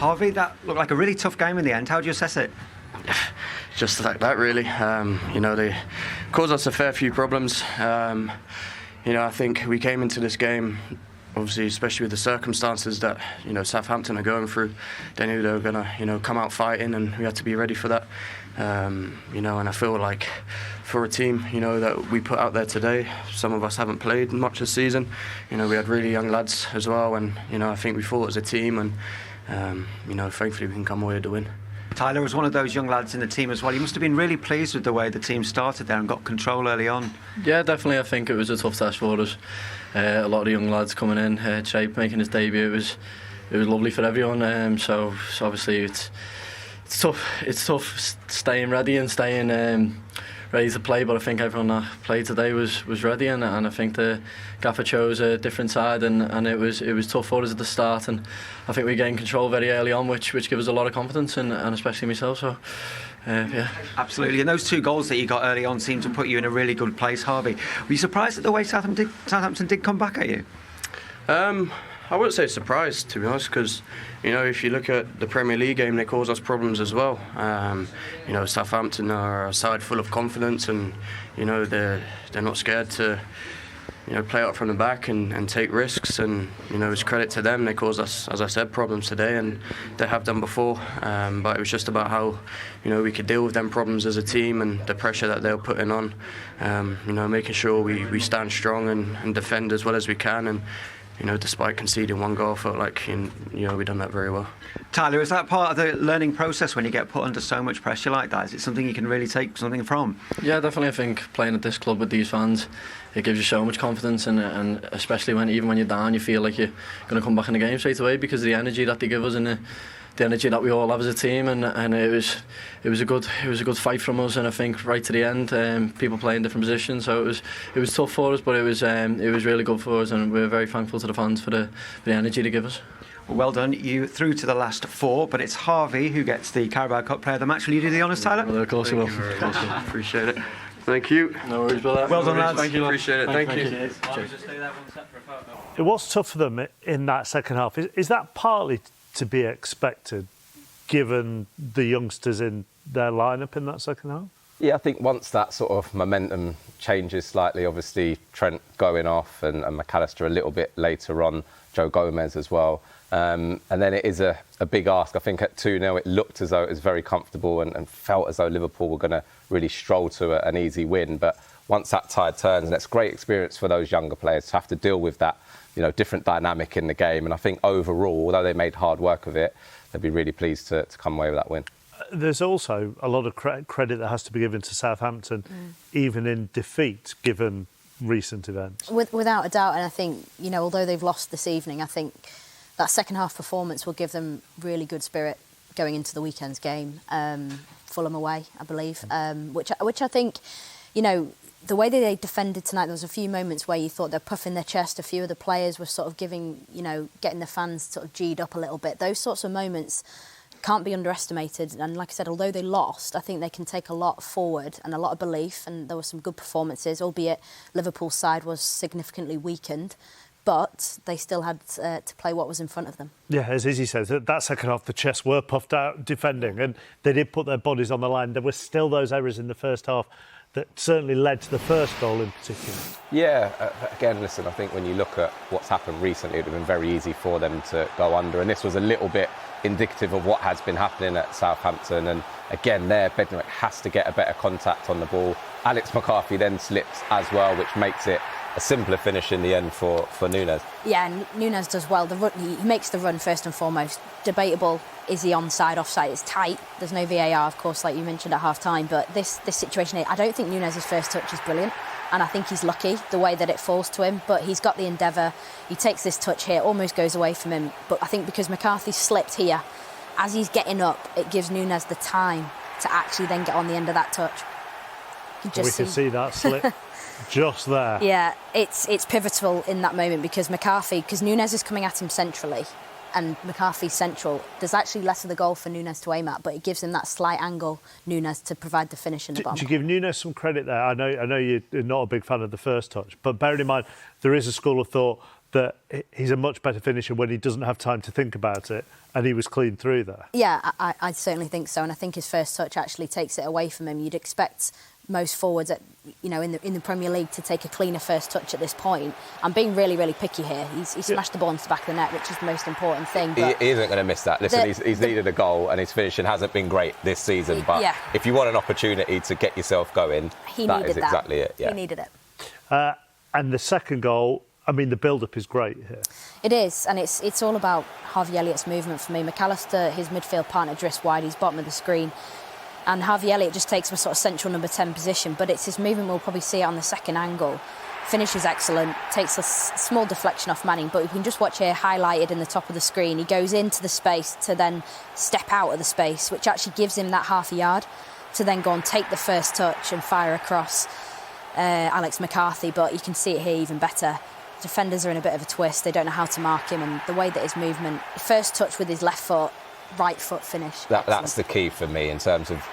Harvey, that looked like a really tough game in the end. How do you assess it? Just like that, really. They caused us a fair few problems. I think we came into this game, obviously, especially with the circumstances that Southampton are going through. They knew they were going to come out fighting, and we had to be ready for that. And I feel like for a team that we put out there today, some of us haven't played much this season. We had really young lads as well, and I think we fought as a team, and thankfully we can come away with the win. Tyler was one of those young lads in the team as well. You must have been really pleased with the way the team started there and got control early on. Yeah, definitely. I think it was a tough test for us. A lot of the young lads coming in, Shape making his debut. It was lovely for everyone. So obviously it's tough. It's tough staying ready and staying ready to play. But I think everyone that played today was ready, and I think the gaffer chose a different side, and it was tough for us at the start. And I think we gained control very early on, which gives us a lot of confidence, and especially myself. So. Yeah. Absolutely, and those 2 goals that you got early on seemed to put you in a really good place, Harvey. Were you surprised at the way Southampton did come back at you? I wouldn't say surprised, to be honest, because if you look at the Premier League game, they cause us problems as well. Southampton are a side full of confidence, and they're not scared to play up from the back and take risks, and it's credit to them. They caused us, as I said, problems today, and they have done before, but it was just about how we could deal with them problems as a team, and the pressure that they were putting on, making sure we stand strong and defend as well as we can, and despite conceding 1 goal, I felt like we've done that very well. Tyler, is that part of the learning process when you get put under so much pressure like that? Is it something you can really take something from? Yeah, definitely. I think playing at this club with these fans, it gives you so much confidence, and especially when you're down, you feel like you're going to come back in the game straight away because of the energy that they give us and the energy that we all have as a team, and it was a good fight from us, and I think right to the end, people playing different positions, so it was tough for us, but it was really good for us, and we're very thankful to the fans for the energy they give us. Well done. You through to the last 4, but it's Harvey who gets the Carabao Cup Player of the Match. Will you do the honours, Tyler? Well, of course you will. Appreciate it. Thank you. No worries about that. Well done, lads. Thank you. Appreciate it. Thank you. It was tough for them in that second half. Is that partly to be expected, given the youngsters in their lineup in that second half? Yeah, I think once that sort of momentum changes slightly, obviously Trent going off and McAllister a little bit later on, Joe Gomez as well. And then it is a big ask. I think at 2-0 it looked as though it was very comfortable and felt as though Liverpool were going to really stroll to an easy win. But once that tide turns, and it's great experience for those younger players to have to deal with that, different dynamic in the game. And I think overall, although they made hard work of it, they'd be really pleased to come away with that win. There's also a lot of credit that has to be given to Southampton, even in defeat, given recent events. Without a doubt, and I think, although they've lost this evening, I think that second half performance will give them really good spirit going into the weekend's game. Fulham away, I believe, which I think, the way that they defended tonight, there was a few moments where you thought they're puffing their chest. A few of the players were sort of getting the fans sort of G'd up a little bit. Those sorts of moments can't be underestimated. And like I said, although they lost, I think they can take a lot forward and a lot of belief. And there were some good performances, albeit Liverpool's side was significantly weakened. But they still had to play what was in front of them. Yeah, as Izzy says, that second half, the chests were puffed out defending, and they did put their bodies on the line. There were still those errors in the first half that certainly led to the first goal in particular. Yeah, again, listen, I think when you look at what's happened recently, it would have been very easy for them to go under, and this was a little bit indicative of what has been happening at Southampton. And again, there, Bednarek has to get a better contact on the ball. Alex McCarthy then slips as well, which makes it a simpler finish in the end for Nunez. Yeah, and Nunez does well. He makes the run first and foremost. Debatable, is he onside, offside? It's tight. There's no VAR, of course, like you mentioned at half-time. But this situation, I don't think Nunez's first touch is brilliant. And I think he's lucky the way that it falls to him. But he's got the endeavour. He takes this touch here, almost goes away from him. But I think because McCarthy slipped here, as he's getting up, it gives Nunez the time to actually then get on the end of that touch. We can see that slip. Just there. Yeah, it's pivotal in that moment because Nunez is coming at him centrally and McCarthy's central. There's actually less of the goal for Nunez to aim at, but it gives him that slight angle, Nunez, to provide the finish in the bottom. Do you give Nunez some credit there? I know you're not a big fan of the first touch, but bearing in mind there is a school of thought that he's a much better finisher when he doesn't have time to think about it, and he was clean through there. Yeah, I certainly think so, and I think his first touch actually takes it away from him. You'd expect most forwards, in the Premier League, to take a cleaner first touch at this point. I'm being really, really picky here. He smashed the ball into the back of the net, which is the most important thing. He isn't going to miss that. Listen, he's needed a goal, and his finishing hasn't been great this season. But if you want an opportunity to get yourself going, that is exactly it. Yeah. He needed it. And the second goal, I mean, the build-up is great here. It is, and it's all about Harvey Elliott's movement for me. McAllister, his midfield partner, drifts wide. He's bottom of the screen. And Harvey Elliott just takes a sort of central number 10 position, but it's his movement. We'll probably see it on the second angle. Finish is excellent, takes a small deflection off Manning, but we can just watch here highlighted in the top of the screen. He goes into the space to then step out of the space, which actually gives him that half a yard to then go and take the first touch and fire across Alex McCarthy. But you can see it here even better. Defenders are in a bit of a twist. They don't know how to mark him, and the way that his movement, first touch with his left foot, right foot finish. That's the key for me in terms of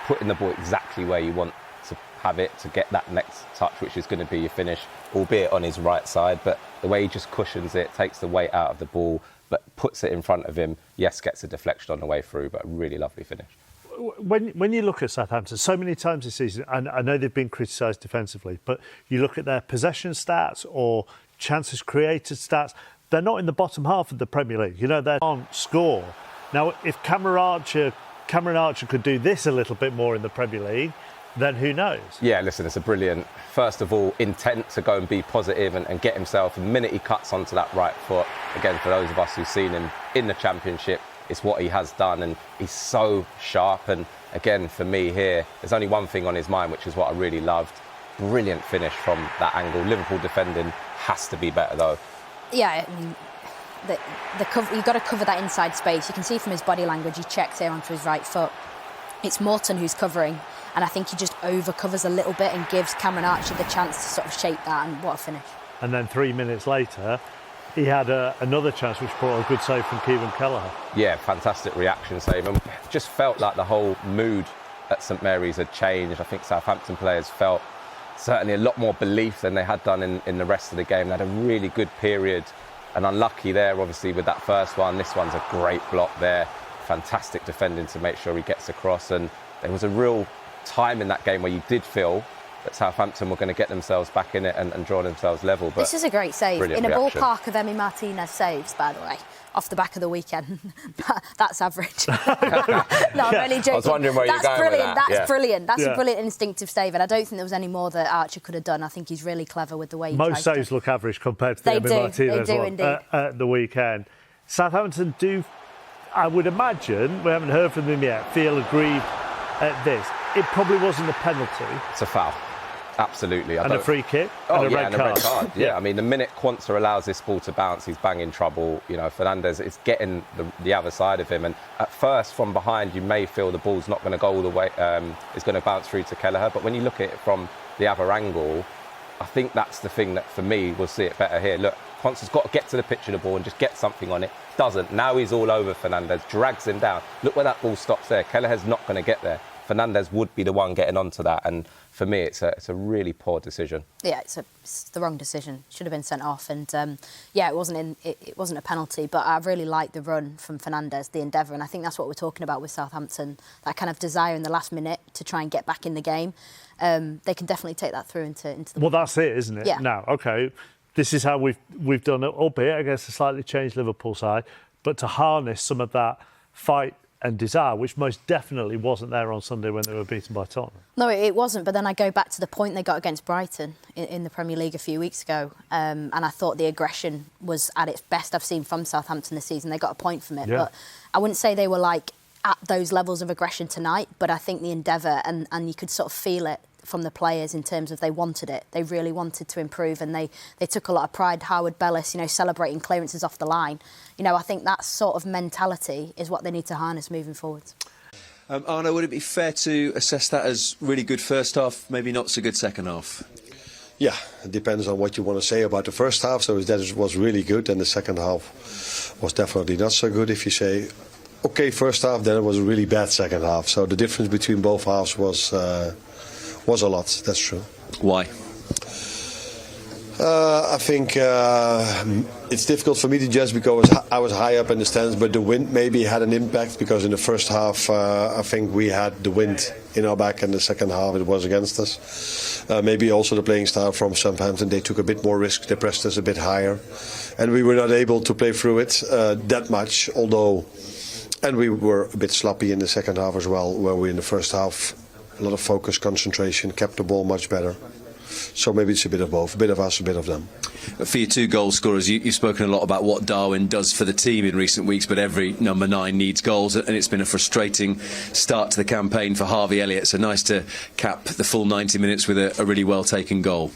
putting the ball exactly where you want to have it to get that next touch, which is going to be your finish, albeit on his right side. But the way he just cushions it, takes the weight out of the ball, but puts it in front of him. Yes, gets a deflection on the way through, but a really lovely finish. When you look at Southampton, so many times this season, and I know they've been criticised defensively, but you look at their possession stats or chances created stats, they're not in the bottom half of the Premier League. You know, they can't score. Now, if Cameron Archer could do this a little bit more in the Premier League, then who knows? Yeah, listen, it's a brilliant, first of all, intent to go and be positive and get himself. The minute he cuts onto that right foot, again, for those of us who've seen him in the Championship, it's what he has done, and he's so sharp. And again, for me here, there's only one thing on his mind, which is what I really loved. Brilliant finish from that angle. Liverpool defending has to be better, though. Yeah, I mean, you've got to cover that inside space. You can see from his body language, he checks here onto his right foot. It's Morton who's covering, and I think he just over-covers a little bit and gives Cameron Archer the chance to sort of shape that, and what a finish. And then 3 minutes later, he had another chance which brought a good save from Kieran Kelleher. Yeah, fantastic reaction save. And just felt like the whole mood at St Mary's had changed. I think Southampton players felt certainly a lot more belief than they had done in the rest of the game. They had a really good period, and unlucky there, obviously, with that first one. This one's a great block there. Fantastic defending to make sure he gets across. And there was a real time in that game where you did feel that Southampton were going to get themselves back in it and draw themselves level. But this is a great save. In a reaction. Ballpark of Emi Martinez saves, by the way, off the back of the weekend. That's average. No, I'm really joking. I was wondering where you're going with that. That's brilliant. That's a brilliant instinctive save, and I don't think there was any more that Archer could have done. I think he's really clever with the way he Most saves look average compared to the Emi Martinez one at the weekend. Southampton do, I would imagine, we haven't heard from them yet, feel aggrieved at this. It probably wasn't a penalty. It's a foul. Absolutely. And a free kick and a red card. Yeah, I mean, the minute Quansah allows this ball to bounce, he's banging trouble. You know, Fernandez is getting the other side of him. And at first, from behind, you may feel the ball's not going to go all the way, it's going to bounce through to Kelleher. But when you look at it from the other angle, I think that's the thing that, for me, we'll see it better here. Look, Quansah's got to get to the pitch of the ball and just get something on it. Doesn't. Now he's all over Fernandez, drags him down. Look where that ball stops there. Kelleher's not going to get there. Fernandez would be the one getting onto that, and for me, it's a really poor decision. Yeah, it's the wrong decision. Should have been sent off, and it wasn't a penalty. But I really liked the run from Fernandez, the endeavour, and I think that's what we're talking about with Southampton. That kind of desire in the last minute to try and get back in the game. They can definitely take that through into the. Well, that's it, isn't it? Yeah. Now, okay, this is how we've done it, albeit against a slightly changed Liverpool side, but to harness some of that fight and desire, which most definitely wasn't there on Sunday when they were beaten by Tottenham. No, it wasn't, but then I go back to the point they got against Brighton in the Premier League a few weeks ago, and I thought the aggression was at its best I've seen from Southampton this season. They got a point from it, but I wouldn't say they were like at those levels of aggression tonight, but I think the endeavour, and you could sort of feel it from the players in terms of they wanted it. They really wanted to improve, and they took a lot of pride. Howard Bellis, celebrating clearances off the line. I think that sort of mentality is what they need to harness moving forwards. Arne, would it be fair to assess that as really good first half, maybe not so good second half? Yeah, it depends on what you want to say about the first half. So that was really good, and the second half was definitely not so good. If you say, OK, first half, then it was a really bad second half. So the difference between both halves was a lot, that's true. Why? I think it's difficult for me to judge because I was high up in the stands, but the wind maybe had an impact because in the first half I think we had the wind in our back, and the second half it was against us. Maybe also the playing style from Southampton, they took a bit more risk, they pressed us a bit higher, and we were not able to play through it that much, and we were a bit sloppy in the second half as well, where we in the first half a lot of focus, concentration, kept the ball much better. So maybe it's a bit of both, a bit of us, a bit of them. For your two goal scorers, you've spoken a lot about what Darwin does for the team in recent weeks, but every number 9 needs goals, and it's been a frustrating start to the campaign for Harvey Elliott. So nice to cap the full 90 minutes with a really well-taken goal.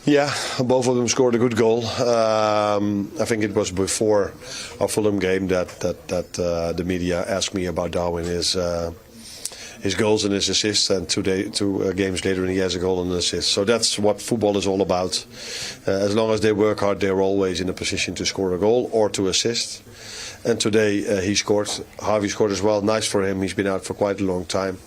Yeah, both of them scored a good goal. I think it was before our Fulham game that the media asked me about Darwin, his goals and his assists, and two games later he has a goal and an assist. So that's what football is all about. As long as they work hard, they're always in a position to score a goal or to assist. And today he scored. Harvey scored as well. Nice for him. He's been out for quite a long time.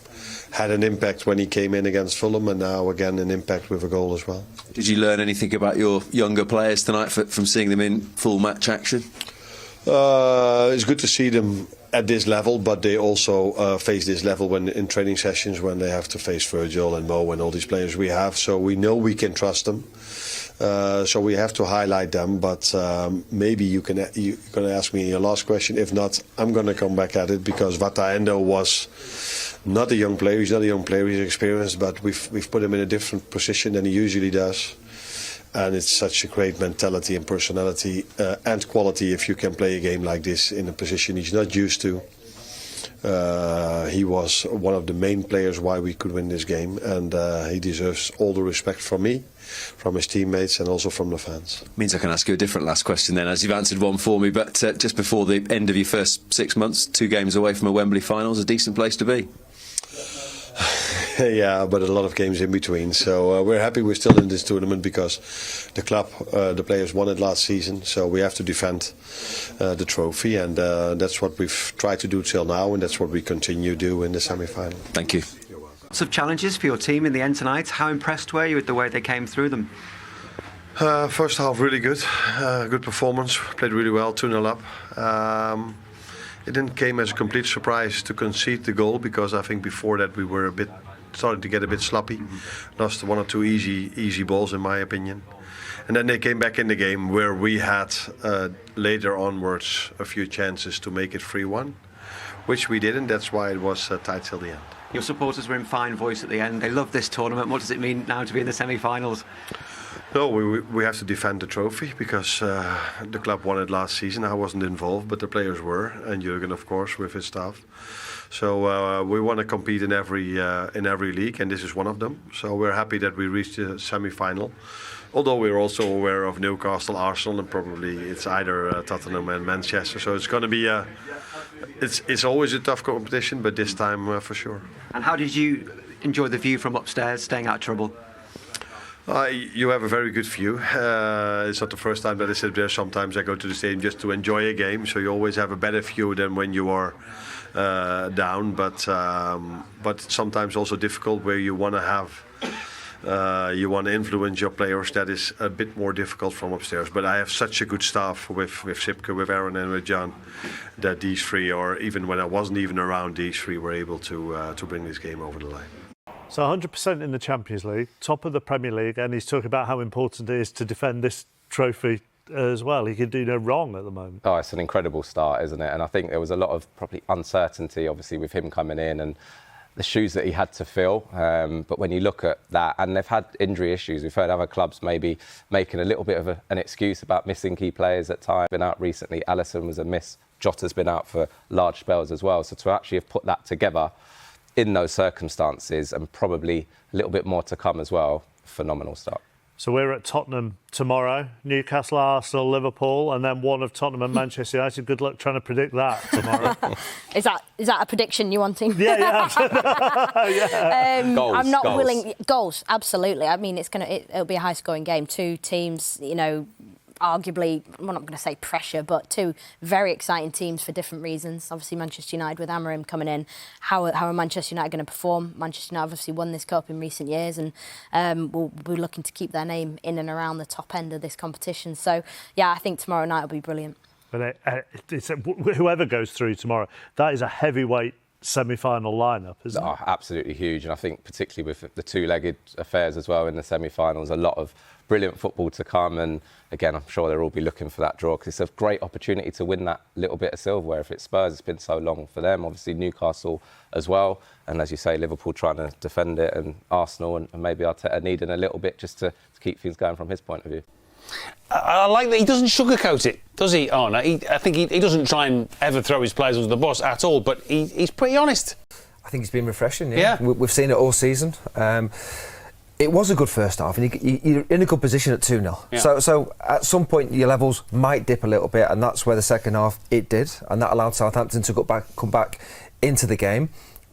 Had an impact when he came in against Fulham, and now again an impact with a goal as well. Did you learn anything about your younger players tonight from seeing them in full match action? It's good to see them at this level, but they also face this level when in training sessions, when they have to face Virgil and Mo and all these players we have. So we know we can trust them. So we have to highlight them. But maybe you're going to ask me your last question. If not, I'm going to come back at it, because Wataendo was not a young player. He's not a young player. He's experienced, but we've put him in a different position than he usually does. And it's such a great mentality and personality and quality if you can play a game like this in a position he's not used to. He was one of the main players why we could win this game, and he deserves all the respect from me, from his teammates, and also from the fans. Means I can ask you a different last question then, as you've answered one for me, but just before the end of your first 6 months, 2 games away from a Wembley final is a decent place to be. Yeah, but a lot of games in between. So we're happy we're still in this tournament, because the club, the players won it last season. So we have to defend the trophy, and that's what we've tried to do till now, and that's what we continue to do in the semi-final. Thank you. Lots of challenges for your team in the end tonight. How impressed were you with the way they came through them? First half really good. Good performance. Played really well, 2-0 up. It didn't came as a complete surprise to concede the goal, because I think before that we were starting to get a bit sloppy. Lost 1 or 2 easy balls, in my opinion. And then they came back in the game, where we had later onwards a few chances to make it 3-1, which we didn't. That's why it was tight till the end. Your supporters were in fine voice at the end. They love this tournament. What does it mean now to be in the semi-finals? No, we have to defend the trophy, because the club won it last season. I wasn't involved, but the players were, and Jurgen, of course, with his staff. So we want to compete in every league, and this is one of them. So we're happy that we reached the semi-final. Although we're also aware of Newcastle, Arsenal, and probably it's either Tottenham and Manchester. So it's going to be it's always a tough competition, but this time for sure. And how did you enjoy the view from upstairs, staying out of trouble? You have a very good view. It's not the first time that I sit there. Sometimes I go to the stadium just to enjoy a game, so you always have a better view than when you are down. But sometimes also difficult, where you want to influence your players. That is a bit more difficult from upstairs. But I have such a good staff with Sipke, with Arne, and with John, that these 3, or even when I wasn't even around, these 3 were able to bring this game over the line. So 100% in the Champions League, top of the Premier League, and he's talking about how important it is to defend this trophy as well. He can do no wrong at the moment. Oh, it's an incredible start, isn't it? And I think there was a lot of probably uncertainty, obviously, with him coming in and the shoes that he had to fill. But when you look at that, and they've had injury issues, we've heard other clubs maybe making a little bit of an excuse about missing key players at times. Been out recently, Alisson was a miss. Jota's been out for large spells as well. So to actually have put that together in those circumstances, and probably a little bit more to come as well, phenomenal start. So we're at Tottenham tomorrow, Newcastle, Arsenal, Liverpool, and then one of Tottenham and Manchester United. Good luck trying to predict that tomorrow. Is that a prediction you're wanting? Yeah. Goals, I'm not goals. willing. Goals, absolutely. I mean, it'll be a high-scoring game. 2 teams, arguably, well, I'm not going to say pressure, but two very exciting teams for different reasons. Obviously, Manchester United with Amorim coming in. How are Manchester United going to perform? Manchester United obviously won this cup in recent years, and we'll be looking to keep their name in and around the top end of this competition. So, yeah, I think tomorrow night will be brilliant. But whoever goes through tomorrow, that is a heavyweight semi-final lineup, isn't it? Absolutely huge, and I think particularly with the two-legged affairs as well in the semi-finals, a lot of brilliant football to come. And again, I'm sure they'll all be looking for that draw, because it's a great opportunity to win that little bit of silverware. If it's Spurs, it's been so long for them. Obviously Newcastle as well, and as you say, Liverpool trying to defend it, and Arsenal and maybe Arteta needing a little bit just to keep things going from his point of view. I like that he doesn't sugarcoat it, does he, Arne? I think he doesn't try and ever throw his players under the bus at all, but he's pretty honest. I think he's been refreshing, yeah. We've seen it all season. It was a good first half, and you're in a good position at 2-0. Yeah. So at some point your levels might dip a little bit, and that's where the second half it did, and that allowed Southampton to come back into the game.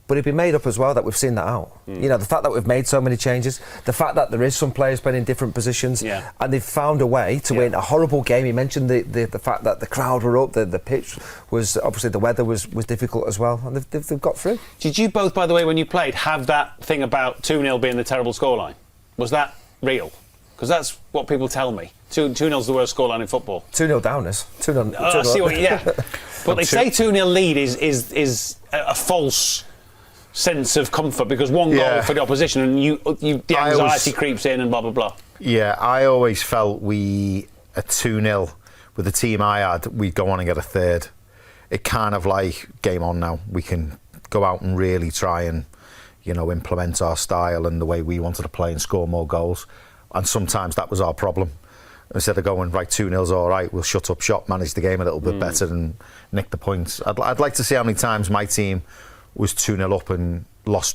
But it'd be made up as well that we've seen that out. You know, the fact that we've made so many changes, the fact that there is some players playing in different positions, and they've found a way to win a horrible game. You mentioned the fact that the crowd were up, the pitch was, obviously the weather was difficult as well, and they've got through. Did you both, by the way, when you played, have that thing about 2-0 being the terrible scoreline? Was that real? Because that's what people tell me. 2-0's the worst scoreline in football. 2-0 downers. 2-0. I see what, But they say 2-0 lead is a false sense of comfort, because one goal for the opposition, and the anxiety creeps in and blah blah blah. Yeah, I always felt at 2-0 with the team I had, we'd go on and get a third. It kind of like, game on now. We can go out and really try and, implement our style and the way we wanted to play and score more goals. And sometimes that was our problem. Instead of going, right, 2-0's all right, we'll shut up shop, manage the game a little bit better and nick the points. I'd like to see how many times my team was 2-0 up and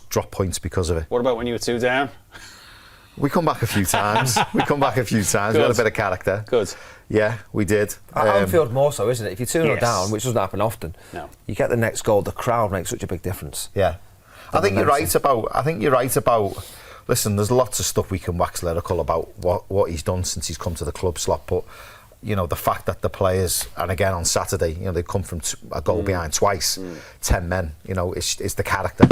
drop points because of it. What about when you were 2 down? We come back a few times. We had a bit of character. Good. Yeah, we did. At Anfield more so, isn't it? If you're 2-0 down, which doesn't happen often, you get the next goal, the crowd makes such a big difference. Yeah. I think you're right about listen, there's lots of stuff we can wax lyrical about what he's done since he's come to the club slot, but the fact that the players, and again on Saturday, they come from a goal behind twice, 10 men, it's the character.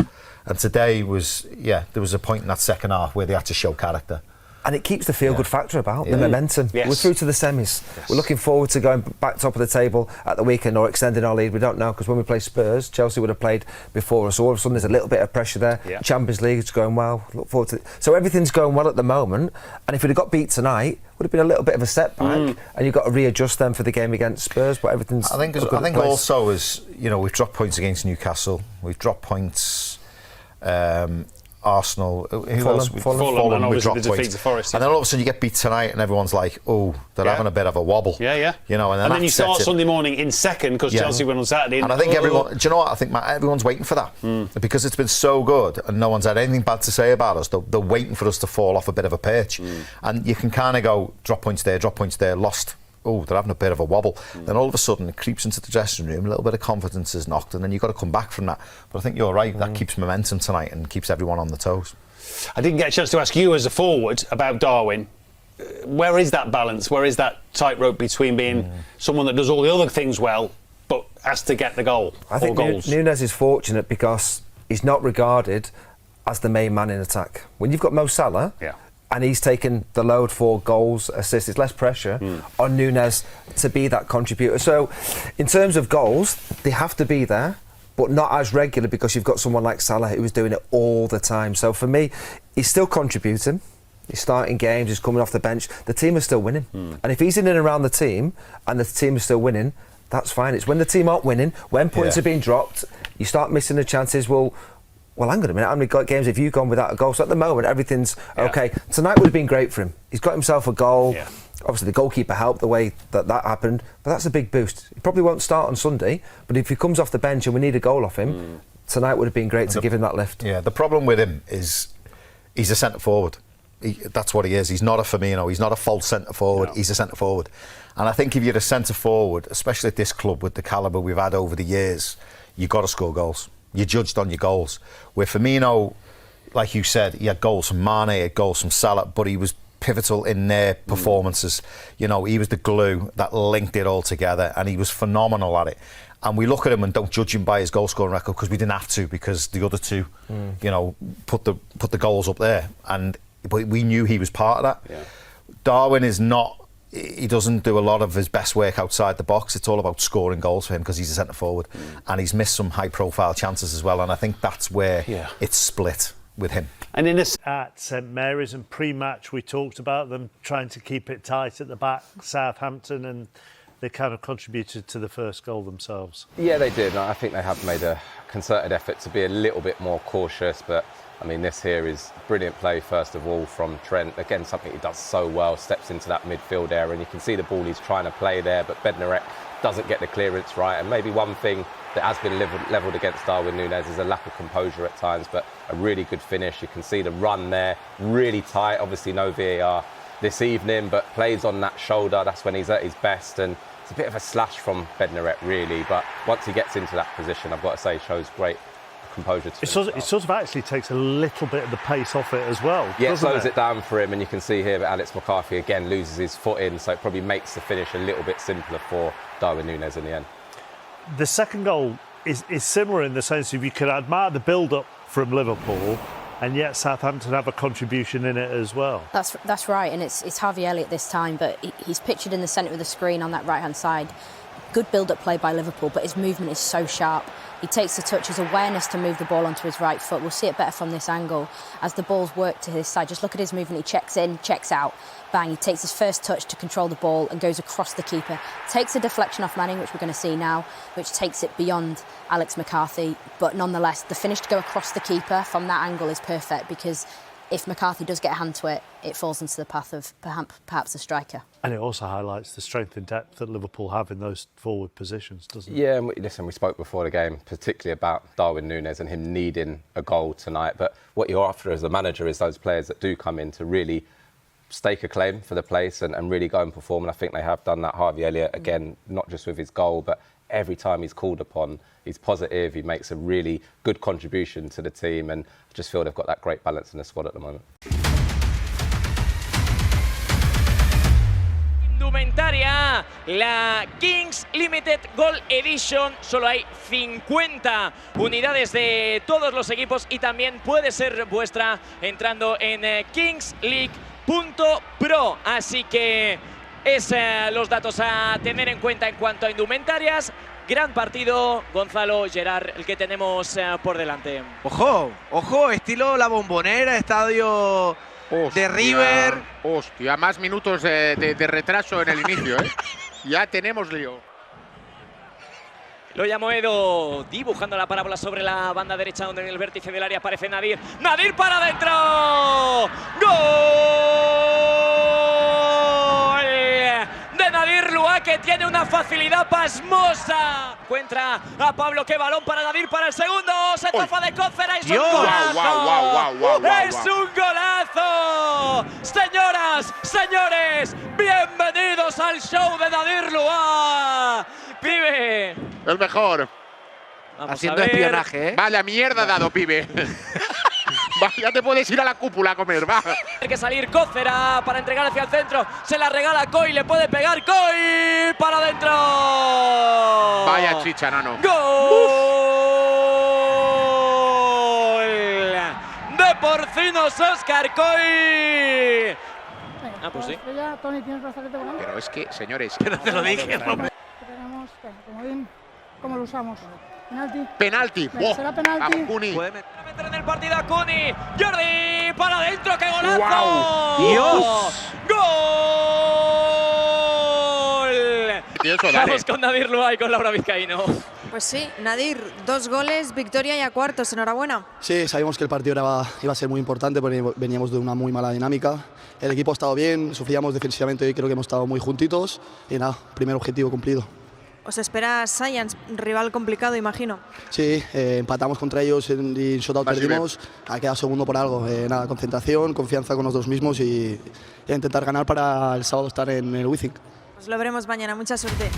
And today there was a point in that second half where they had to show character. And it keeps the feel-good factor about, the momentum. Yes. We're through to the semis. Yes. We're looking forward to going back top of the table at the weekend or extending our lead. We don't know, because when we play Spurs, Chelsea would have played before us. So all of a sudden there's a little bit of pressure there. Yeah. Champions League is going well. Look forward to it. So everything's going well at the moment. And if we'd have got beat tonight, it would have been a little bit of a setback. And you've got to readjust them for the game against Spurs. But everything's I think also is, we've dropped points against Newcastle. We've dropped points... Arsenal, Fulham, and obviously the defeat to Forest. And then all of a sudden you get beat tonight and everyone's like, oh, they're having a bit of a wobble. Yeah. And then you start Sunday morning in second because Chelsea won on Saturday. And I think everyone, do you know what? I think everyone's waiting for that. Because it's been so good and no one's had anything bad to say about us. They're waiting for us to fall off a bit of a perch. And you can kind of go, drop points there, lost. Oh, they're having a bit of a wobble. Then all of a sudden it creeps into the dressing room, a little bit of confidence is knocked, and then you've got to come back from that. But I think you're right, that keeps momentum tonight and keeps everyone on the toes. I didn't get a chance to ask you as a forward about Darwin. Where is that balance? Where is that tightrope between being someone that does all the other things well, but has to get the goal? I think Nunez is fortunate because he's not regarded as the main man in attack. When you've got Mo Salah... and he's taken the load for goals, assists. It's less pressure on Nunez to be that contributor. So, in terms of goals, they have to be there, but not as regular because you've got someone like Salah who is doing it all the time. So, for me, he's still contributing. He's starting games, he's coming off the bench. The team is still winning. And if he's in and around the team and the team is still winning, that's fine. It's when the team aren't winning, when points are being dropped, you start missing the chances. Well, hang on a minute, how many games have you gone without a goal? So at the moment, everything's okay. Tonight would have been great for him. He's got himself a goal. Yeah. Obviously, the goalkeeper helped the way that happened, but that's a big boost. He probably won't start on Sunday, but if he comes off the bench and we need a goal off him, tonight would have been great to give him that lift. Yeah, the problem with him is he's a centre-forward. That's what he is. He's not a Firmino. He's not a false centre-forward. No. He's a centre-forward. And I think if you're a centre-forward, especially at this club with the calibre we've had over the years, you've got to score goals. You're judged on your goals. Where Firmino, like you said, he had goals from Mane, he had goals from Salah, but he was pivotal in their performances. You know, he was the glue that linked it all together, and he was phenomenal at it. And we look at him and don't judge him by his goal scoring record, because we didn't have to, because the other two, you know, put the goals up there, but we knew he was part of that. Yeah. Darwin is not. He doesn't do a lot of his best work outside the box. It's all about scoring goals for him, because he's a centre forward, and he's missed some high profile chances as well. And I think that's where it's split with him. And at St Mary's and pre-match, we talked about them trying to keep it tight at the back, Southampton, and they kind of contributed to the first goal themselves. Yeah, they did. I think they have made a concerted effort to be a little bit more cautious, but I mean, this here is brilliant play, first of all, from Trent. Again, something he does so well, steps into that midfield area, and you can see the ball he's trying to play there, but Bednarek doesn't get the clearance right. And maybe one thing that has been levelled against Darwin Nunez is a lack of composure at times, but a really good finish. You can see the run there, really tight. Obviously, no VAR this evening, but plays on that shoulder. That's when he's at his best, and it's a bit of a slash from Bednarek, really. But once he gets into that position, I've got to say, shows great composure to it sort of actually takes a little bit of the pace off it as well. Yeah, it slows it down for him, and you can see here that Alex McCarthy again loses his foot in, so it probably makes the finish a little bit simpler for Darwin Nunez in the end. The second goal is similar in the sense of you could admire the build-up from Liverpool, and yet Southampton have a contribution in it as well. That's right, and it's Harvey Elliott this time, but he's pictured in the centre of the screen on that right-hand side. Good build-up play by Liverpool, but his movement is so sharp. He takes the touch, his awareness to move the ball onto his right foot. We'll see it better from this angle. As the ball's worked to his side, just look at his movement. He checks in, checks out, bang. He takes his first touch to control the ball and goes across the keeper. Takes a deflection off Manning, which we're going to see now, which takes it beyond Alex McCarthy. But nonetheless, the finish to go across the keeper from that angle is perfect, because if McCarthy does get a hand to it, it falls into the path of perhaps a striker. And it also highlights the strength and depth that Liverpool have in those forward positions, doesn't it? Yeah, and listen, we spoke before the game, particularly about Darwin Nunez and him needing a goal tonight. But what you're after as a manager is those players that do come in to really stake a claim for the place and really go and perform. And I think they have done that. Harvey Elliott, again, not just with his goal, but every time he's called upon, he's positive, he makes a really good contribution to the team, and I just feel they've got that great balance in the squad at the moment. Indumentaria, la Kings Limited Gold Edition, solo hay 50 unidades de todos los equipos y también puede ser vuestra entrando en kingsleague.pro, así que es los datos a tener en cuenta en cuanto a indumentarias. Gran partido, Gonzalo, Gerard, el que tenemos por delante. Ojo, ojo, estilo La Bombonera, estadio de River. Hostia, más minutos de retraso en el inicio, ¿eh? Ya tenemos lío. Lo llamó Edo, dibujando la parábola sobre la banda derecha, donde en el vértice del área aparece Nadir. ¡Nadir para adentro! ¡Gol! De Nadir Lua, que tiene una facilidad pasmosa. Encuentra a Pablo, qué balón para Nadir para el segundo. Se tafa de Cócera, es un golazo. ¡Es un golazo! Señoras, señores, bienvenidos al show de Nadir Lua. Pibe. El mejor. Vamos haciendo espionaje, ¿eh? Vaya mierda dado, pibe. Va, ya te puedes ir a la cúpula a comer, va. Hay que salir Cócera para entregar hacia el centro. Se la regala Coy, le puede pegar Coy para adentro. Vaya chicha, nano. ¡Gol! De Porcinos Óscar Coy. Ah, pues sí. Pero es que, señores, que no te lo dije, hombre. Tenemos, ¿cómo lo usamos? Penalti. Penalti. ¿Será penalti? Vamos, Cuni. Puede meter en el partido a Cuni. Jordi para adentro, qué golazo. Wow. Dios. ¡Gol! Vamos con Nadir Lua y con Laura Vizcaíno. Pues sí, Nadir, 2 goles, victoria y a cuartos, enhorabuena. Sí, sabíamos que el partido iba a ser muy importante porque veníamos de una muy mala dinámica. El equipo ha estado bien, sufríamos defensivamente y creo que hemos estado muy juntitos y nada, primer objetivo cumplido. Os espera Science, rival complicado, imagino. Sí, empatamos contra ellos y en shootout perdimos, ha quedado segundo por algo. Nada, concentración, confianza con nosotros mismos y intentar ganar para el sábado estar en el Wizzing. Pues lo veremos mañana, mucha suerte.